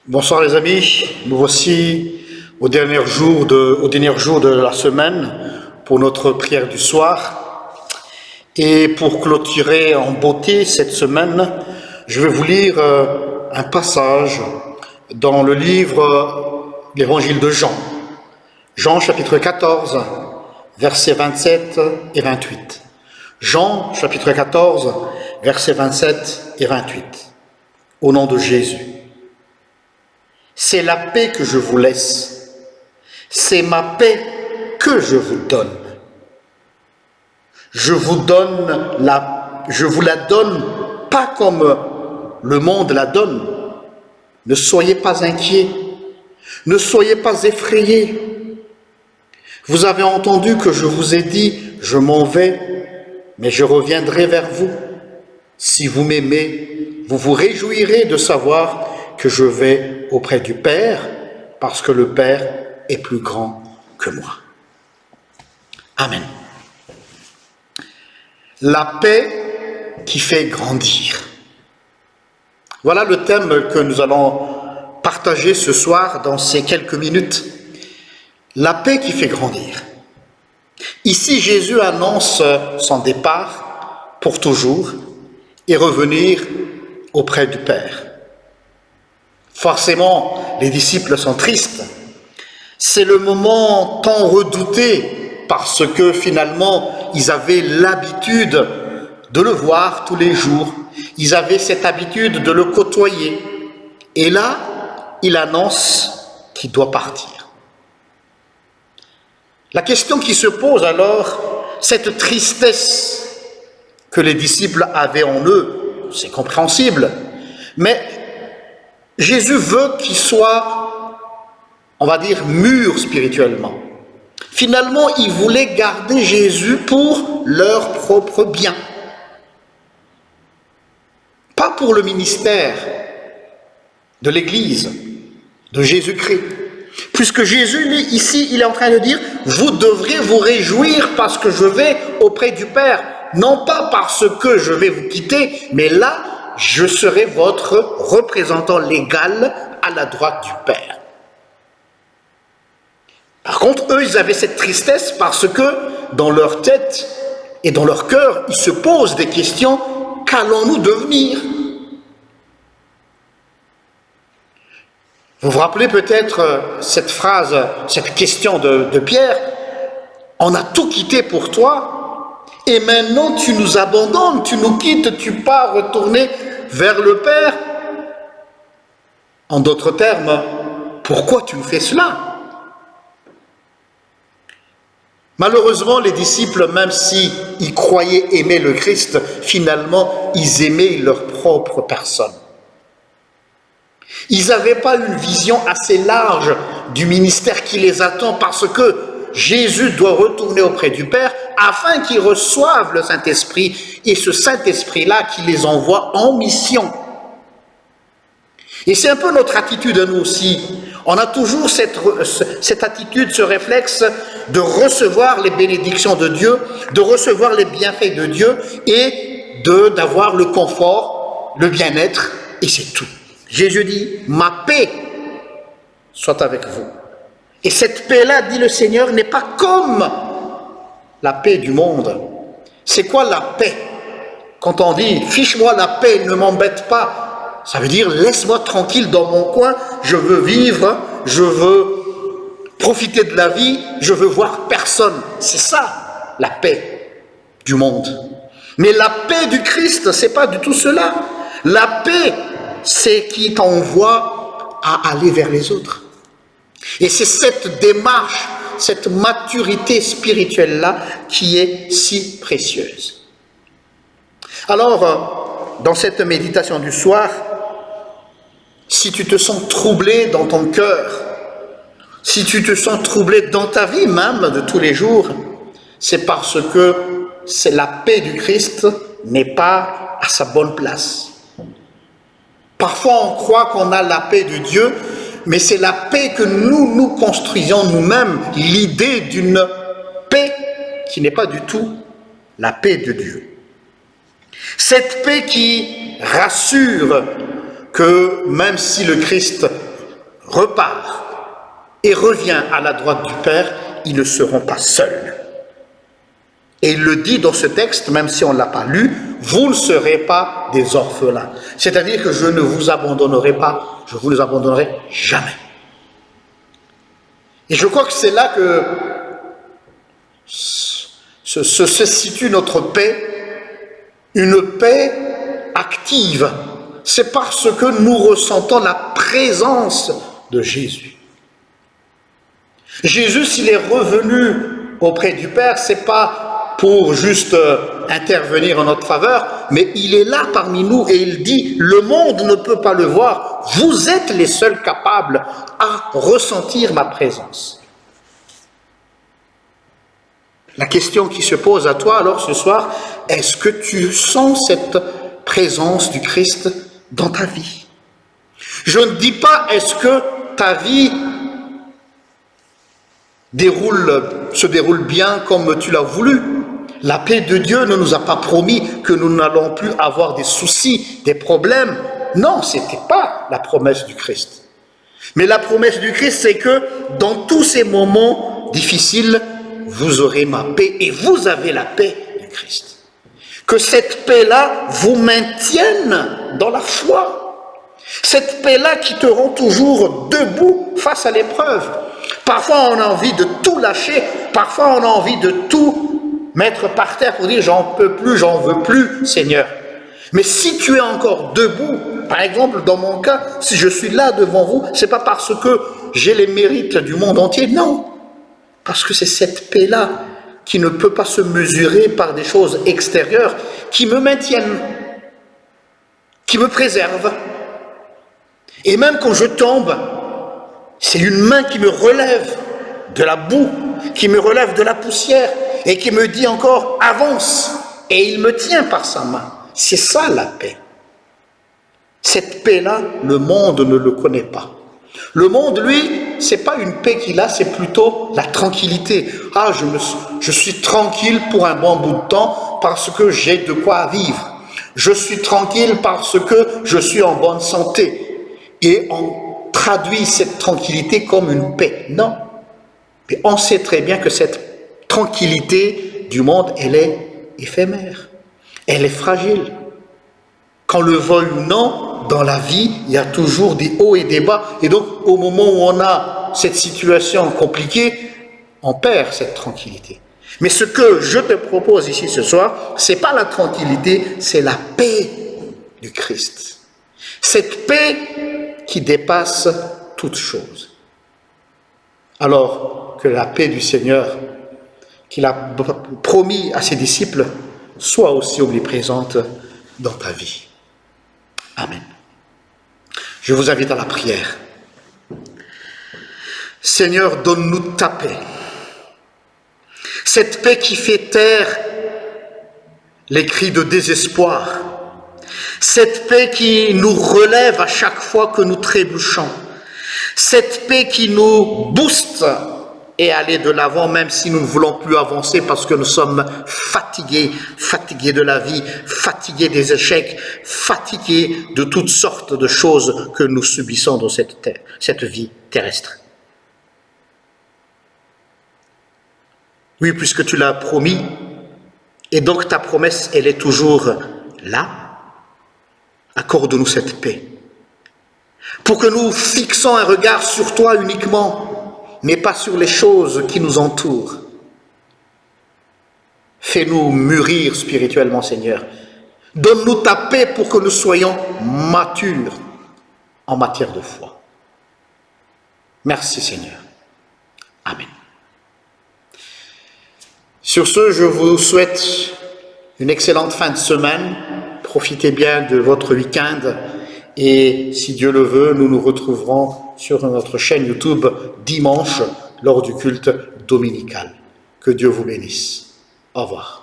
Bonsoir les amis, nous voici au dernier jour de la semaine pour notre prière du soir. Et pour clôturer en beauté cette semaine, je vais vous lire un passage dans le livre l'Évangile de Jean. Jean chapitre 14, versets 27 et 28. Jean chapitre 14, versets 27 et 28. Au nom de Jésus. C'est la paix que je vous laisse, c'est ma paix que je vous donne. Je vous la donne pas comme le monde la donne. Ne soyez pas inquiets, ne soyez pas effrayés. Vous avez entendu que je vous ai dit, je m'en vais, mais je reviendrai vers vous. Si vous m'aimez, vous vous réjouirez de savoir que je vais auprès du Père, parce que le Père est plus grand que moi. Amen. La paix qui fait grandir. Voilà le thème que nous allons partager ce soir dans ces quelques minutes. La paix qui fait grandir. Ici, Jésus annonce son départ pour toujours et revenir auprès du Père. Forcément, les disciples sont tristes. C'est le moment tant redouté parce que finalement, ils avaient l'habitude de le voir tous les jours. Ils avaient cette habitude de le côtoyer. Et là, il annonce qu'il doit partir. La question qui se pose alors, cette tristesse que les disciples avaient en eux, c'est compréhensible, mais Jésus veut qu'ils soient, on va dire, mûrs spirituellement. Finalement, ils voulaient garder Jésus pour leur propre bien. Pas pour le ministère de l'Église, de Jésus-Christ. Puisque Jésus, ici, il est en train de dire, vous devrez vous réjouir parce que je vais auprès du Père. Non pas parce que je vais vous quitter, mais là, je serai votre représentant légal à la droite du Père. Par contre, eux, ils avaient cette tristesse parce que dans leur tête et dans leur cœur, ils se posent des questions. Qu'allons-nous devenir? Vous vous rappelez peut-être cette phrase, cette question de Pierre. On a tout quitté pour toi et maintenant tu nous abandonnes, tu nous quittes, tu pars retourner vers le Père. En d'autres termes, pourquoi tu nous fais cela? Malheureusement, les disciples, même s'ils croyaient aimer le Christ, finalement, ils aimaient leur propre personne. Ils n'avaient pas une vision assez large du ministère qui les attend parce que Jésus doit retourner auprès du Père afin qu'ils reçoivent le Saint-Esprit et ce Saint-Esprit-là qui les envoie en mission. Et c'est un peu notre attitude à nous aussi. On a toujours cette attitude, ce réflexe de recevoir les bénédictions de Dieu, de recevoir les bienfaits de Dieu et d'avoir le confort, le bien-être, et c'est tout. Jésus dit, ma paix soit avec vous. Et cette paix-là, dit le Seigneur, n'est pas comme la paix du monde. C'est quoi la paix? Quand on dit, fiche-moi la paix, ne m'embête pas, ça veut dire, laisse-moi tranquille dans mon coin, je veux vivre, je veux profiter de la vie, je veux voir personne. C'est ça, la paix du monde. Mais la paix du Christ, c'est pas du tout cela. La paix, c'est qui t'envoie à aller vers les autres. Et c'est cette démarche, cette maturité spirituelle-là qui est si précieuse. Alors, dans cette méditation du soir, si tu te sens troublé dans ton cœur, si tu te sens troublé dans ta vie même de tous les jours, c'est parce que c'est la paix du Christ n'est pas à sa bonne place. Parfois, on croit qu'on a la paix de Dieu, mais c'est la paix que nous construisons nous-mêmes, l'idée d'une paix qui n'est pas du tout la paix de Dieu. Cette paix qui rassure que même si le Christ repart et revient à la droite du Père, ils ne seront pas seuls. Et il le dit dans ce texte, même si on ne l'a pas lu, vous ne serez pas des orphelins. C'est-à-dire que je ne vous abandonnerai pas, je vous abandonnerai jamais. Et je crois que c'est là que se situe notre paix, une paix active. C'est parce que nous ressentons la présence de Jésus. Jésus, s'il est revenu auprès du Père, c'est pas pour juste intervenir en notre faveur, mais il est là parmi nous et il dit, le monde ne peut pas le voir, vous êtes les seuls capables à ressentir ma présence. La question qui se pose à toi alors ce soir, est-ce que tu sens cette présence du Christ dans ta vie? Je ne dis pas est-ce que ta vie se déroule bien comme tu l'as voulu. La paix de Dieu ne nous a pas promis que nous n'allons plus avoir des soucis, des problèmes. Non, ce n'était pas la promesse du Christ. Mais la promesse du Christ, c'est que dans tous ces moments difficiles, vous aurez ma paix et vous avez la paix du Christ. Que cette paix-là vous maintienne dans la foi. Cette paix-là qui te rend toujours debout face à l'épreuve. Parfois, on a envie de tout lâcher. Parfois, on a envie de tout mettre par terre pour dire « j'en peux plus, j'en veux plus, Seigneur ». Mais si tu es encore debout, par exemple, dans mon cas, si je suis là devant vous, c'est pas parce que j'ai les mérites du monde entier, non. Parce que c'est cette paix-là qui ne peut pas se mesurer par des choses extérieures qui me maintiennent, qui me préservent. Et même quand je tombe, c'est une main qui me relève de la boue, qui me relève de la poussière et qui me dit encore « avance » et il me tient par sa main. C'est ça la paix. Cette paix-là, le monde ne le connaît pas. Le monde, lui, c'est pas une paix qu'il a, c'est plutôt la tranquillité. Ah, je suis tranquille pour un bon bout de temps parce que j'ai de quoi vivre. Je suis tranquille parce que je suis en bonne santé. Et on traduit cette tranquillité comme une paix. Non. Mais on sait très bien que cette tranquillité du monde, elle est éphémère. Elle est fragile. Qu'on le veuille ou non, dans la vie, il y a toujours des hauts et des bas. Et donc, au moment où on a cette situation compliquée, on perd cette tranquillité. Mais ce que je te propose ici ce soir, c'est pas la tranquillité, c'est la paix du Christ. Cette paix qui dépasse toute chose. Alors que la paix du Seigneur, qu'il a promis à ses disciples, soit aussi omniprésente dans ta vie. Amen. Je vous invite à la prière. Seigneur, donne-nous ta paix. Cette paix qui fait taire les cris de désespoir. Cette paix qui nous relève à chaque fois que nous trébuchons. Cette paix qui nous booste et aller de l'avant même si nous ne voulons plus avancer parce que nous sommes fatigués de la vie, fatigués des échecs, fatigués de toutes sortes de choses que nous subissons dans cette vie terrestre. Oui, puisque tu l'as promis, et donc ta promesse, elle est toujours là, accorde-nous cette paix. Pour que nous fixons un regard sur toi uniquement, mais pas sur les choses qui nous entourent. Fais-nous mûrir spirituellement, Seigneur. Donne-nous ta paix pour que nous soyons matures en matière de foi. Merci, Seigneur. Amen. Sur ce, je vous souhaite une excellente fin de semaine. Profitez bien de votre week-end. Et si Dieu le veut, nous nous retrouverons sur notre chaîne YouTube dimanche lors du culte dominical. Que Dieu vous bénisse. Au revoir.